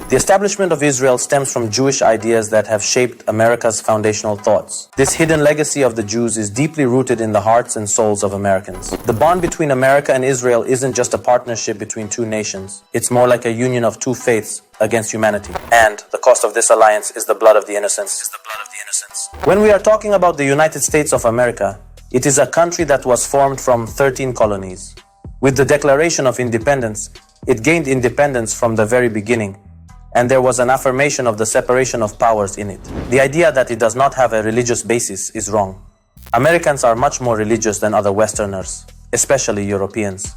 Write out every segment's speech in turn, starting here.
The establishment of Israel stems from Jewish ideas that have shaped America's foundational thoughts. This hidden legacy of the Jews is deeply rooted in the hearts and souls of Americans. The bond between America and Israel isn't just a partnership between two nations. It's more like a union of two faiths against humanity. And the cost of this alliance is the blood of the innocents. When we are talking about the United States of America, it is a country that was formed from 13 colonies. With the Declaration of Independence, it gained independence from the very beginning, and there was an affirmation of the separation of powers in it. The idea that it does not have a religious basis is wrong. Americans are much more religious than other Westerners, especially Europeans.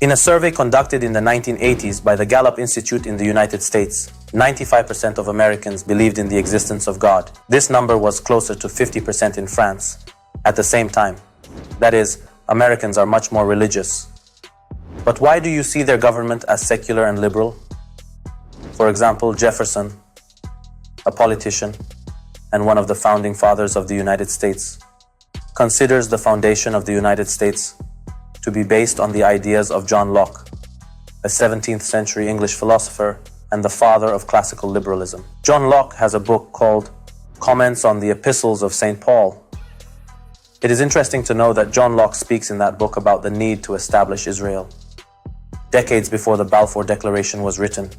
In a survey conducted in the 1980s by the Gallup Institute in the United States, 95% of Americans believed in the existence of God. This number was closer to 50% in France at the same time. That is, Americans are much more religious. But why do you see their government as secular and liberal? For example, Jefferson, a politician and one of the founding fathers of the United States, considers the foundation of the United States to be based on the ideas of John Locke, a 17th century English philosopher and the father of classical liberalism. John Locke has a book called Comments on the Epistles of St. Paul. It is interesting to know that John Locke speaks in that book about the need to establish Israel, decades before the Balfour Declaration was written,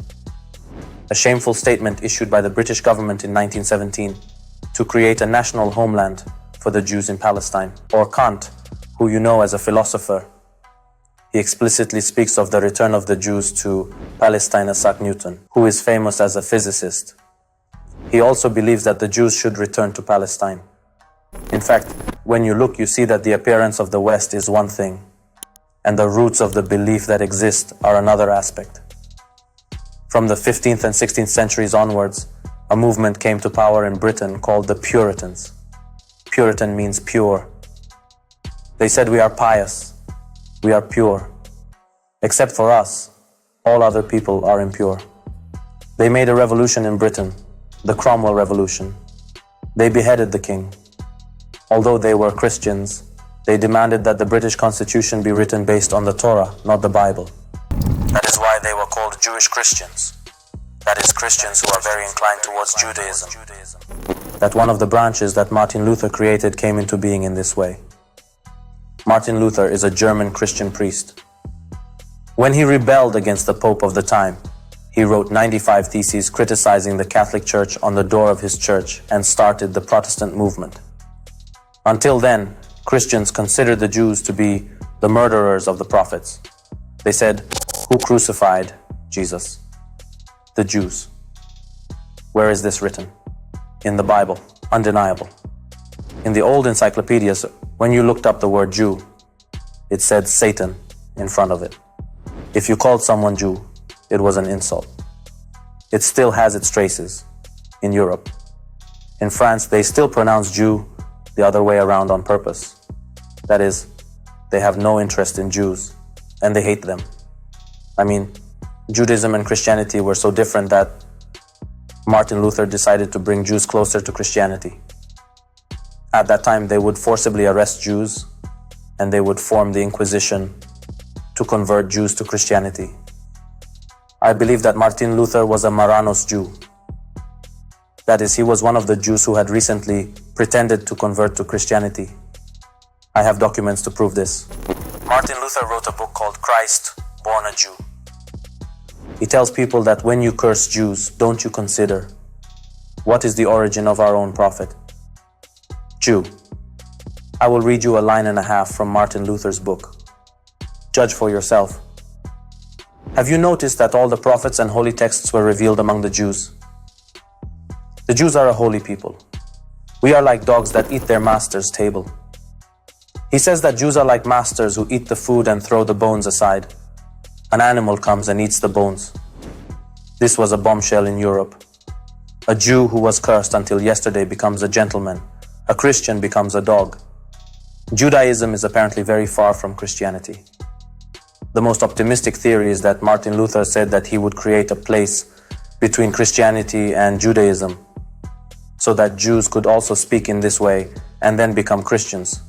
a shameful statement issued by the British government in 1917 to create a national homeland for the Jews in Palestine. Or Kant, who you know as a philosopher, he explicitly speaks of the return of the Jews to Palestine. Isaac Newton, who is famous as a physicist, he also believes that the Jews should return to Palestine. In fact, when you look, you see that the appearance of the West is one thing, and the roots of the belief that exist are another aspect. From the 15th and 16th centuries onwards, a movement came to power in Britain called the Puritans. Puritan means pure. They said we are pious, we are pure. Except for us, all other people are impure. They made a revolution in Britain, the Cromwell Revolution. They beheaded the king. Although they were Christians, they demanded that the British Constitution be written based on the Torah, not the Bible. That is why they were called Jewish Christians. That is, Christians who are very inclined towards Judaism. That one of the branches that Martin Luther created came into being in this way. Martin Luther is a German Christian priest. When he rebelled against the Pope of the time, he wrote 95 theses criticizing the Catholic Church on the door of his church and started the Protestant movement. Until then, Christians considered the Jews to be the murderers of the prophets. They said, "Who crucified Jesus?" The Jews. Where is this written? In the Bible, undeniable. In the old encyclopedias, when you looked up the word Jew, it said Satan in front of it. If you called someone Jew, it was an insult. It still has its traces in Europe. In France, they still pronounce Jew the other way around on purpose. That is, they have no interest in Jews and they hate them. I mean, Judaism and Christianity were so different that Martin Luther decided to bring Jews closer to Christianity. At that time, they would forcibly arrest Jews and they would form the Inquisition to convert Jews to Christianity. I believe that Martin Luther was a Marranos Jew. That is, he was one of the Jews who had recently pretended to convert to Christianity. I have documents to prove this. Martin Luther wrote a book called Christ, Born a Jew. He tells people that when you curse Jews, don't you consider what is the origin of our own prophet? Jew. I will read you a line and a half from Martin Luther's book. Judge for yourself. Have you noticed that all the prophets and holy texts were revealed among the Jews? The Jews are a holy people. We are like dogs that eat their master's table. He says that Jews are like masters who eat the food and throw the bones aside. An animal comes and eats the bones. This was a bombshell in Europe. A Jew who was cursed until yesterday becomes a gentleman. A Christian becomes a dog. Judaism is apparently very far from Christianity. The most optimistic theory is that Martin Luther said that he would create a place between Christianity and Judaism, so that Jews could also speak in this way and then become Christians.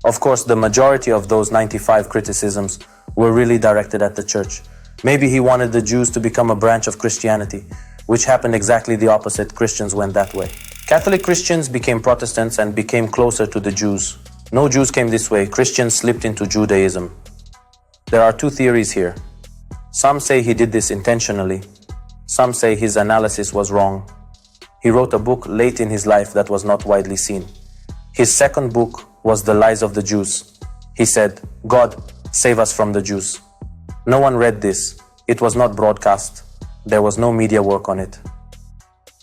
Of course, the majority of those 95 criticisms were really directed at the church. Maybe he wanted the Jews to become a branch of Christianity, which happened exactly the opposite. Christians went that way. Catholic Christians became Protestants and became closer to the Jews. No Jews came this way. Christians slipped into Judaism. There are two theories here. Some say he did this intentionally. Some say his analysis was wrong. He wrote a book late in his life that was not widely seen. His second book was The Lies of the Jews. He said, "God, save us from the Jews." No one read this. It was not broadcast. There was no media work on it.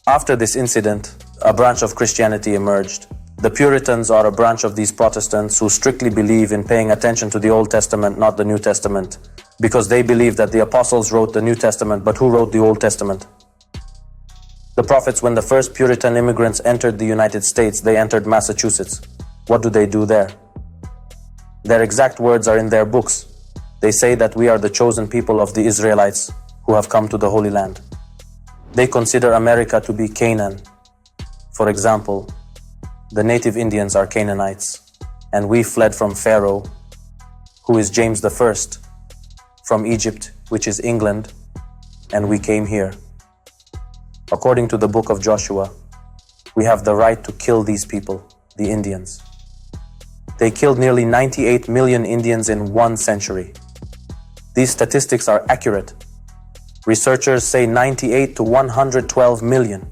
After this incident, a branch of Christianity emerged. The Puritans are a branch of these Protestants who strictly believe in paying attention to the Old Testament, not the New Testament, because they believe that the apostles wrote the New Testament, but who wrote the Old Testament? The prophets, when the first Puritan immigrants entered the United States, they entered Massachusetts. What do they do there? Their exact words are in their books. They say that we are the chosen people of the Israelites who have come to the Holy Land. They consider America to be Canaan. For example, the native Indians are Canaanites, and we fled from Pharaoh, who is James I, from Egypt, which is England, and we came here. According to the book of Joshua, we have the right to kill these people, the Indians. They killed nearly 98 million Indians in 1 century. These statistics are accurate. Researchers say 98 to 112 million.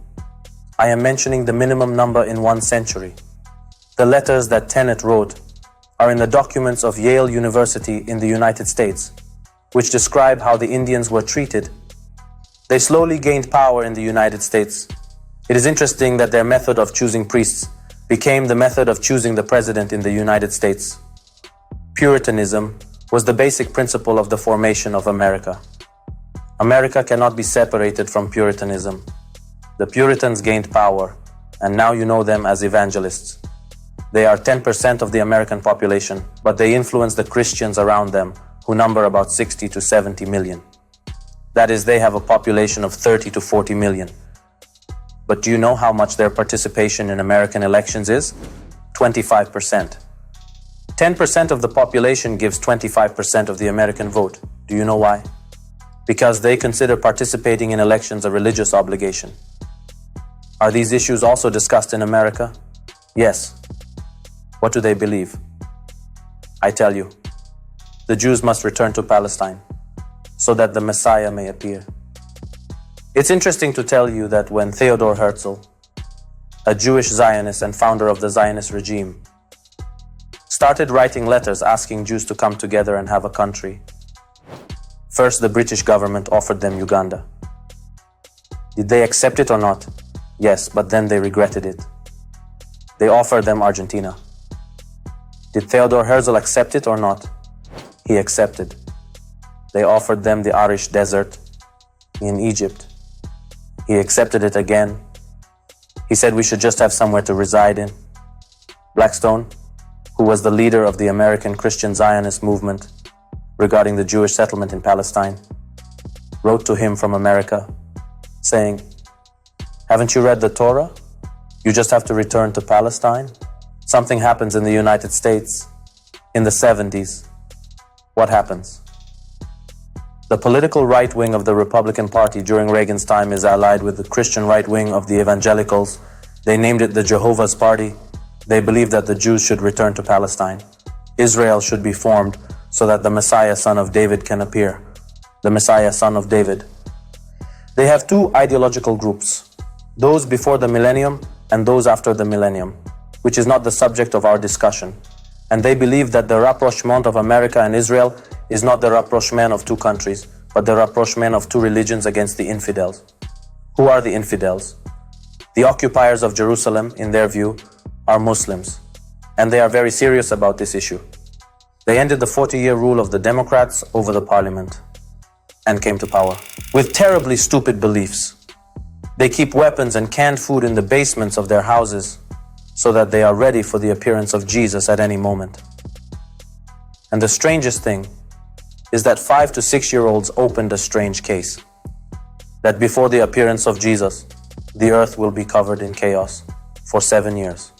I am mentioning the minimum number in 1 century. The letters that Tenet wrote are in the documents of Yale University in the United States, which describe how the Indians were treated. They slowly gained power in the United States. It is interesting that their method of choosing priests became the method of choosing the president in the United States. Puritanism was the basic principle of the formation of America. America cannot be separated from Puritanism. The Puritans gained power, and now you know them as evangelists. They are 10% of the American population, but they influence the Christians around them, who number about 60 to 70 million. That is, they have a population of 30 to 40 million. But do you know how much their participation in American elections is? 25%. 10% of the population gives 25% of the American vote. Do you know why? Because they consider participating in elections a religious obligation. Are these issues also discussed in America? Yes. What do they believe? I tell you, the Jews must return to Palestine so that the Messiah may appear. It's interesting to tell you that when Theodor Herzl, a Jewish Zionist and founder of the Zionist regime, started writing letters asking Jews to come together and have a country, first the British government offered them Uganda. Did they accept it or not? Yes, but then they regretted it. They offered them Argentina. Did Theodor Herzl accept it or not? He accepted. They offered them the Arish Desert in Egypt. He accepted it again. He said we should just have somewhere to reside in. Blackstone, who was the leader of the American Christian Zionist movement regarding the Jewish settlement in Palestine, wrote to him from America saying, "Haven't you read the Torah? You just have to return to Palestine." Something happens in the United States in the 70s. What happens? The political right wing of the Republican Party during Reagan's time is allied with the Christian right wing of the evangelicals. They named it the Jehovah's Party. They believe that the Jews should return to Palestine. Israel should be formed so that the Messiah, son of David, can appear. The Messiah, son of David. They have two ideological groups, those before the millennium and those after the millennium, which is not the subject of our discussion. And they believe that the rapprochement of America and Israel is not the rapprochement of two countries, but the rapprochement of two religions against the infidels. Who are the infidels? The occupiers of Jerusalem, in their view, are Muslims, and they are very serious about this issue. They ended the 40-year rule of the Democrats over the parliament and came to power with terribly stupid beliefs. They keep weapons and canned food in the basements of their houses so that they are ready for the appearance of Jesus at any moment. And the strangest thing is that 5 to 6-year-olds opened a strange case, that before the appearance of Jesus, the earth will be covered in chaos for 7 years.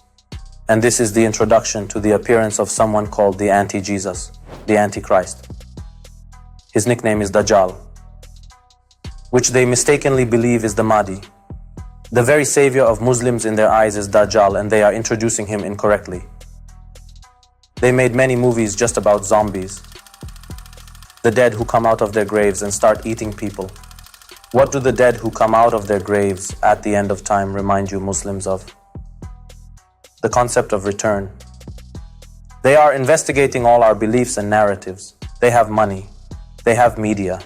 And this is the introduction to the appearance of someone called the Anti-Jesus, the Antichrist. His nickname is Dajjal. which they mistakenly believe is the Mahdi. The very savior of Muslims in their eyes is Dajjal, and they are introducing him incorrectly. They made many movies just about zombies, the dead who come out of their graves and start eating people. What do the dead who come out of their graves at the end of time remind you Muslims of? The concept of return. They are investigating all our beliefs and narratives. They have money. They have media.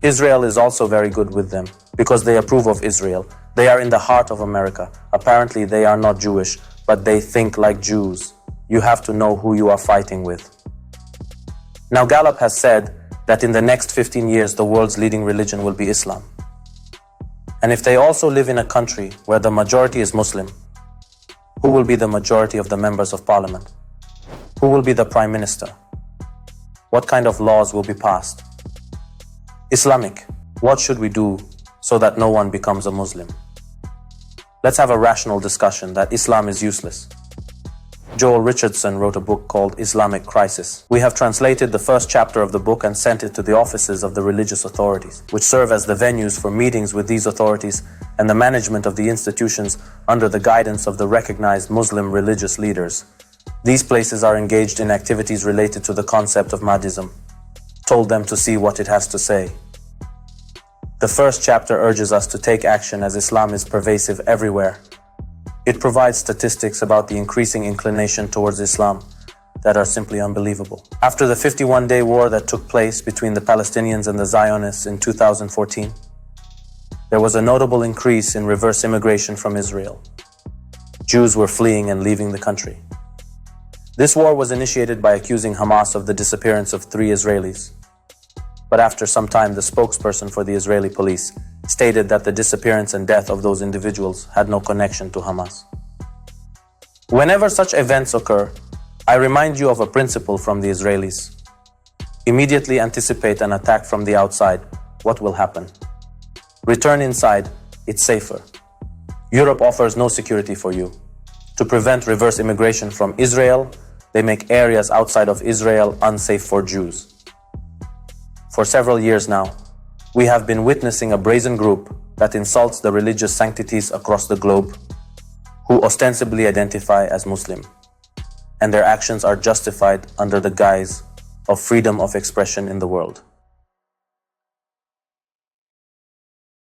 Israel is also very good with them because they approve of Israel. They are in the heart of America. Apparently they are not Jewish, but they think like Jews. You have to know who you are fighting with. Now Gallup has said that in the next 15 years the world's leading religion will be Islam. And if they also live in a country where the majority is Muslim, who will be the majority of the members of parliament? Who will be the prime minister? What kind of laws will be passed? Islamic, what should we do so that no one becomes a Muslim? Let's have a rational discussion that Islam is useless. Joel Richardson wrote a book called Islamic Crisis. We have translated the first chapter of the book and sent it to the offices of the religious authorities, which serve as the venues for meetings with these authorities and the management of the institutions under the guidance of the recognized Muslim religious leaders. These places are engaged in activities related to the concept of Mahdism. Told them to see what it has to say. The first chapter urges us to take action as Islam is pervasive everywhere. It provides statistics about the increasing inclination towards Islam that are simply unbelievable. After the 51-day war that took place between the Palestinians and the Zionists in 2014, there was a notable increase in reverse immigration from Israel. Jews were fleeing and leaving the country. This war was initiated by accusing Hamas of the disappearance of 3 Israelis. But after some time, the spokesperson for the Israeli police stated that the disappearance and death of those individuals had no connection to Hamas. Whenever such events occur, I remind you of a principle from the Israelis. Immediately anticipate an attack from the outside. What will happen? Return inside, it's safer. Europe offers no security for you. To prevent reverse immigration from Israel, they make areas outside of Israel unsafe for Jews. For several years now, we have been witnessing a brazen group that insults the religious sanctities across the globe, who ostensibly identify as Muslim, and their actions are justified under the guise of freedom of expression in the world.